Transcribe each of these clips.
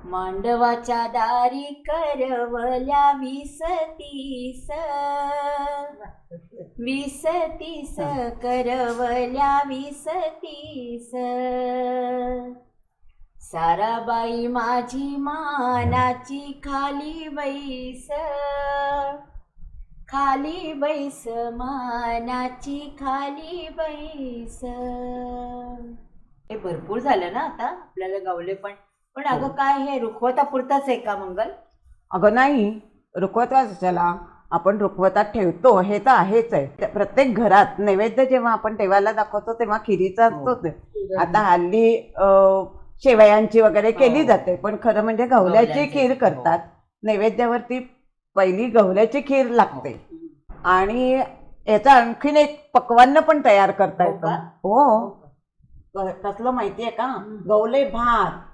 मांडवाच्या दारी करवल्या 20-30 20-30 करवल्या 20-30 साराबाई माझी मानाची खाली बैस मानाची खाली बैस. हे भरपूर झालं ना आता आपल्याला गावले पण अगं काय हे रुखवता पुरताच आहे का मंगल? अगं नाही, रुखवताच त्याला आपण रुखवतात ठेवतो हे तर आहेच आहे. प्रत्येक घरात नैवेद्य जेव्हा आपण देवाला दाखवतो तेव्हा खिरीचा असतोच. आता हल्ली शेवयांची वगैरे केली जाते, पण खरं म्हणजे गव्हाची खीर करतात. नैवेद्यावरती पहिली गव्हाची खीर लागते. आणि याचा आणखीन एक पक्वान्न पण तयार करता येतं. हो, कसलं माहितीये का? गवले भात.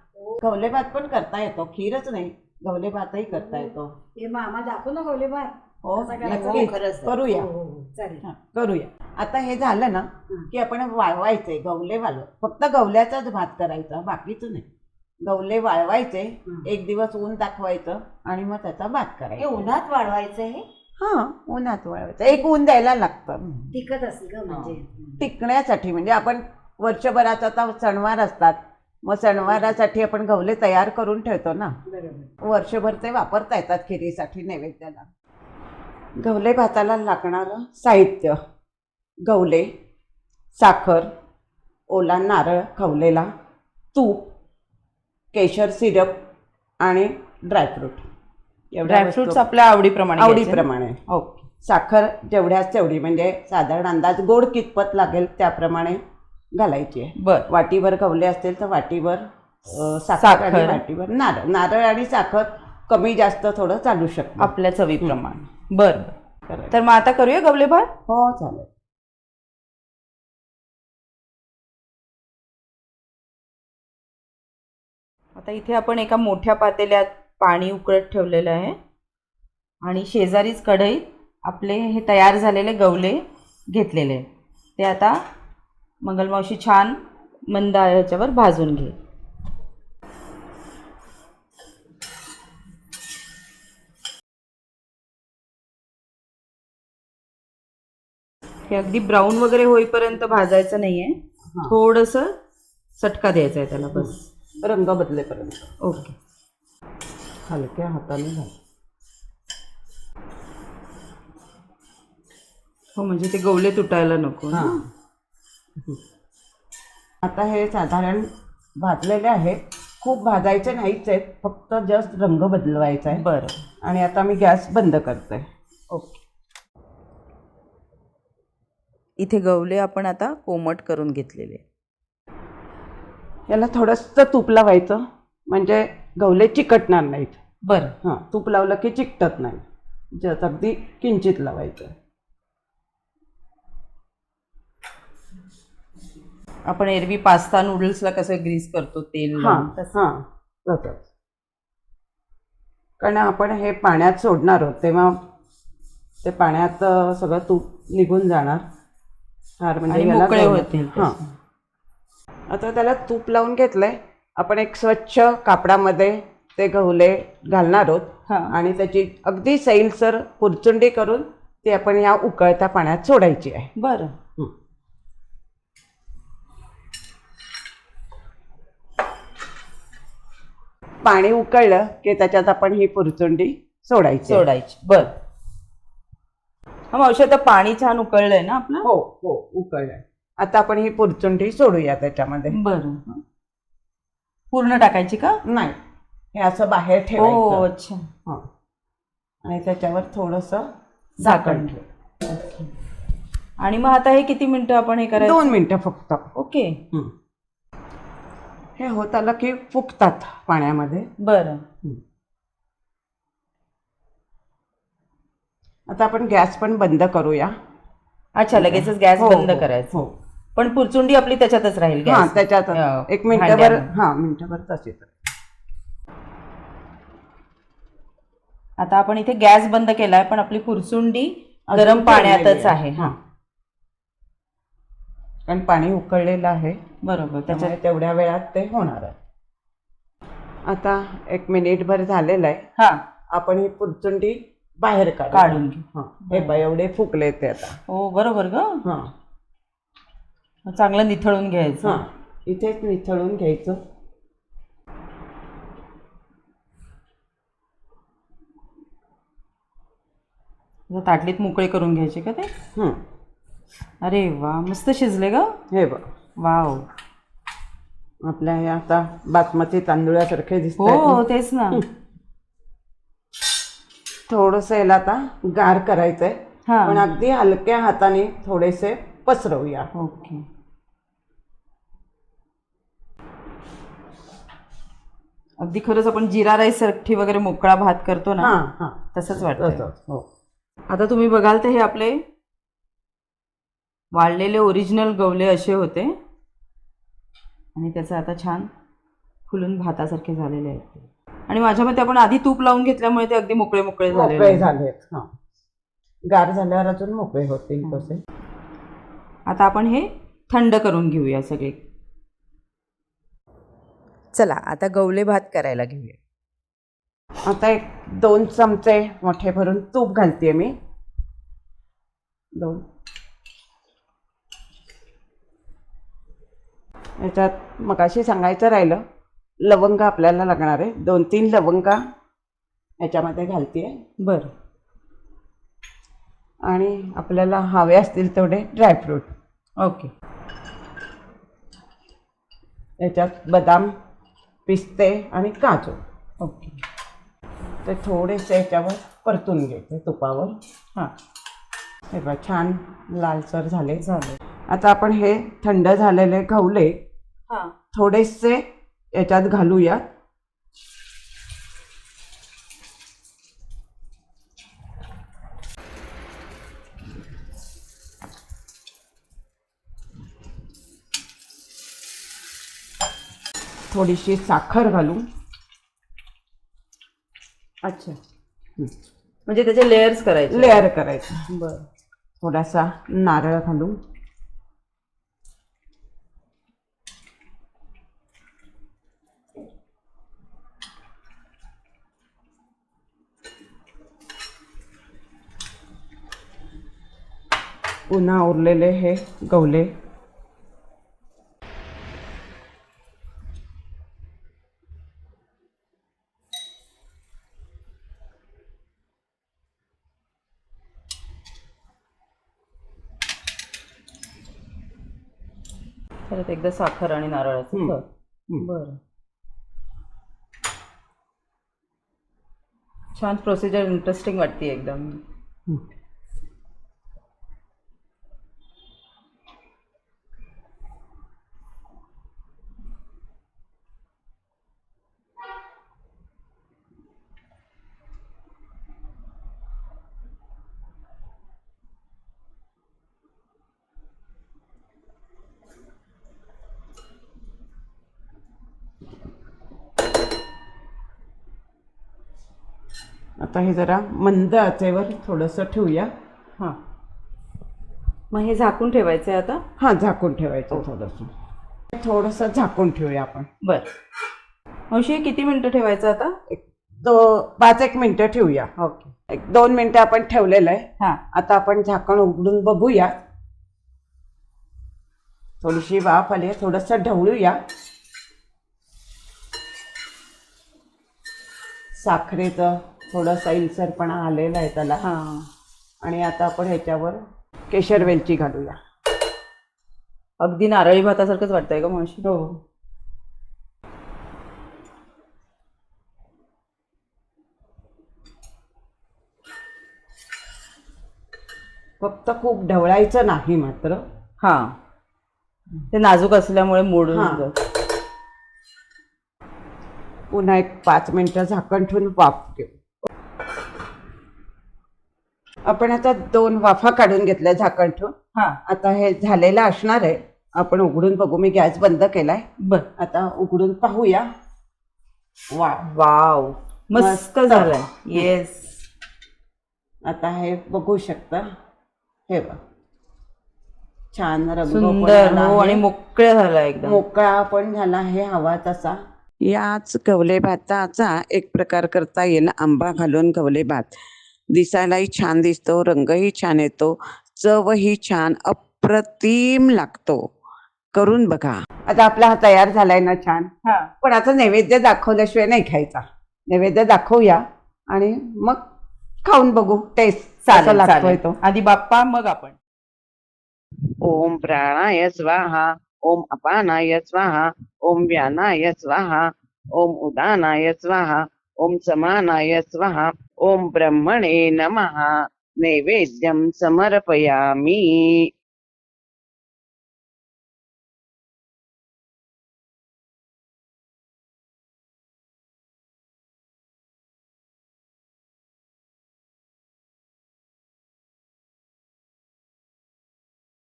गवले भात पण करता येतो, खीरच नाही गवले भातही करता येतो. हे मामा दाखव ना गवले भात. हो करूया करूया. आता हे झालं ना की आपण वाळवायचे गवले फक्त गवल्याचाच भात करायचा, बाकीचं नाही. गवले वाळवायचे, एक दिवस ऊन दाखवायचं आणि मग त्याचा भात करायचा. उन्हात वाळवायचं हे? हा, उन्हात वाळवायचं. एक ऊन द्यायला लागतं. टिकत असेल का? म्हणजे टिकण्यासाठी. म्हणजे आपण वर्षभराचा आता सणवार असतात, मग सणवारासाठी आपण गवले तयार करून ठेवतो ना, वर्षभर ते वापरता येतात खिरीसाठी नैवेद्याला. गवले भाताला लागणारं साहित्य: गवले, साखर, ओला नारळ खवलेला, तूप, केशर सिरप आणि ड्रायफ्रूट. ड्रायफ्रुट्स आपल्या आवडीप्रमाणे. ओके. साखर जेवढ्याच तेवढी, म्हणजे साधारण अंदाज गोड कितपत लागेल त्याप्रमाणे घालायची आहे. वाटीभर गवले असतील तर वाटीभर साखर आणि वाटीभर नारळ. नारळ आणि साखर कमी जास्त थोडं चालू शकतं आपल्या चवीप्रमाणे. बरं, तर मग आता करूया गवले भात. हो चालेल. आता इथे आपण एका मोठ्या पातेल्यात पाणी उकळत ठेवलेलं आहे आणि शेजारीच कढईत आपले हे तयार झालेले गवले घेतलेले आहेत. ते आता मंगलमावशी छान मंद ह्याच्यावर भाजून घे. हे अगदी ब्राऊन वगैरे होईपर्यंत भाजायचं नाहीये, थोडंसं चटका द्यायचा आहे त्याला, बस रंग बदलेपर्यंत. ओके. हलक्या हाताने घाल. हो, म्हणजे ते गवले तुटायला नको. आता हे साधारण भाजलेले आहेत, खूप भाजायचे नाहीच आहेत, फक्त जस्ट रंग बदलवायचा आहे. बरं. आणि आता मी गॅस बंद करते. ओके. इथे गवले आपण आता कोमट करून घेतलेले. याला थोडंसं तूप लावायचं, म्हणजे गवले चिकटणार नाहीत. बरं. हां, तूप लावलं की चिकटत नाही. जस्ट अगदी किंचित लावायचं. आपण एरवी पास्ता नूडल्सला कसं ग्रीस करतो तेल. हां तसंच. कारण आपण हे पाण्यात सोडणार आहोत तेव्हा ते पाण्यात सगळं तूप निघून जाणार. म्हणजे मोकळे होतील. हां, आता त्याला तूप लावून घेतलंय. आपण एक स्वच्छ कापडामध्ये ते गवले घालणार आहोत आणि त्याची अगदी सैलसर पुरचुंडी करून ती आपण या उकळत्या पाण्यात सोडायची आहे. बरं. पाणी उकळलं की त्याच्यात आपण ही पुरचुंडी सोडायची. बरं. हा मावशी, आता पाणी छान उकळलंय ना आपलं? हो उकळलंय. आता आपण ही पुरचुंडी सोडूया त्याच्यामध्ये. बरं. पूर्ण टाकायची का? नाही, हे असं बाहेर ठेवायचं. अच्छा. आणि त्याच्यावर थोडंसं झाकण ठेव. आणि मग आता हे किती मिनिटं आपण हे करायचं? 2 मिनिटं फक्त. ओके. हे होत आलं की फुगतात पाण्यामध्ये. बरं. आता आपण गॅस पण बंद करूया. अच्छा, लगेचच गॅस बंद करायचा. पण पुरचुंडी आपली त्याच्यातच राहील. त्याच्यात एक मिनिटभर तशीच. आता आपण इथे गॅस बंद केलाय, पण आपली पुरचुंडी गरम पाण्यातच आहे. कारण पाणी उकळलेलं आहे. बरोबर. त्याच्यात तेवढ्या वेळात ते होणार आहे. आता 1 मिनिटभर झालेलं आहे. हा आपण ही पुरचुंडी बाहेर काढून घेऊ. हा, हे बघ एवढे फुगले ते आता. हो बरोबर ग. हा चांगलं निथळून घ्यायचं. हा, इथेच निथळून घ्यायचं. ताटलीत मोकळे करून घ्यायचे का ते? अरे वा, मस्त शिजले ग. हे बघ, वाव. आपल्या हे आता बासमती तांदूळासारखे दिसत. हो तेच ना. थोडस याला आता गार करायचंय, हा. पण अगदी हलक्या हाताने थोडेसे पसरवूया. ओके. अगदी खरंच आपण जिरा राईस सारखी वगैरे मोकळा भात करतो ना, हा हा, तसंच वाटतं. तसंच. हो. आता तुम्ही बघाल तर हे आपले वाळलेले ओरिजिनल गवले असे होते आणि त्याचं आता छान फुलून भातासारखे झालेले आहेत. आणि माझ्या मते आपण आधी तूप लावून घेतल्यामुळे ते अगदी मोकळे मोकळे मोकळे झालेत. हा, गार झाल्यावर अजून मोकळे होतील तसे. आता आपण हे थंड करून घेऊया सगळे. चला आता गवले भात करायला घेऊया. आता 1-2 चमचे मोठे भरून तूप घालते मी. 2. याच्यात मगाशी सांगायचं राहिलं, लवंग आपल्याला लागणार आहे. 2-3 लवंगा याच्यामध्ये घालते. बरं. आणि आपल्याला हवे असतील तेवढे ड्रायफ्रूट. ओके. याच्यात बदाम, पिस्ते आणि काजू. ओके. ते थोडेसे याच्यावर परतून घ्यायचे तुपावर. हां, हे बघ छान लालसर झाले. झालं. आता आपण हे थंड झालेले गवले हां, थोडेसे याच्यात घालूया. थोडीशी साखर घालू. अच्छा. म्हणजे त्याचे लेयर्स करायचे. लेअर करायचं. बरं. थोडासा नारळ घालू. पुन्हा उरलेले हे गवले परत एकदा साखर आणि नारळाचं. बरं. छान प्रोसिजर, इंटरेस्टिंग वाटते एकदम. आता हे जरा मंद आचेवर थोडंसं ठेवूया. हां, मग हे झाकून ठेवायचं आहे आता? हां, झाकून ठेवायचं. थोडंसं झाकून ठेवूया आपण. बरं. मावशी किती मिनटं ठेवायचं आता? 5-1 मिनटं ठेवूया. ओके. 1-2 मिनटं आपण ठेवलेलं आहे. हां, आता आपण झाकण उघडून बघूया. थोडीशी वाफ आली, थोडंसं ढवळूया. साखरेचं थोडासा इलसरपणा आलेला आहे त्याला. हां. आणि आता आपण ह्याच्यावर केशर वेलची घालूया. अगदी नारळी भातासारखंच वाटतंय का मावशी? हो. फक्त खूप ढवळायचं नाही मात्र. हां, ते नाजूक असल्यामुळे मोडून हां. जातं. पुन्हा 5 मिनिटं झाकण ठेवून वाफ घेऊ. आपण आता 2 वाफा काढून घेतल्या झाकण ठेवून. हां, आता हे झालेलं असणार आहे. आपण उघडून बघू. मी गॅस बंद केलाय. बरं. आता उघडून पाहूया. वाव, मस्त झालंय. येस. आता हे बघू शकता. हे बघ, छान रंग पण सुंदर. आला हो, आहे. आणि मोकळा झाला एकदम. मोकळा पण झाला आहे हवा तसा. याच गवले भाताचा एक प्रकार करता येईल, आंबा घालून गवले भात. दिसायलाही छान दिसतो, रंगही छान येतो, चवही छान अप्रतिम लागतो. करून बघा. आता आपला हा तयार झालाय ना छान, हा पण आता नैवेद्य दाखवल्याशिवाय नाही खायचा. नैवेद्य दाखवूया आणि मग खाऊन बघू टेस्ट कसा चालेल लागतोय चालेल. तो. आधी बाप्पा मग आपण. ओम प्राणाय स्वाहा, ओम अपानाय स्वाहा, ओम व्यानाय स्वाहा, ओम उदानाय स्वाहा, ओम समानाय स्वाहा, ओम ब्रह्मणे नमः. नैवेद्यं समर्पयामि.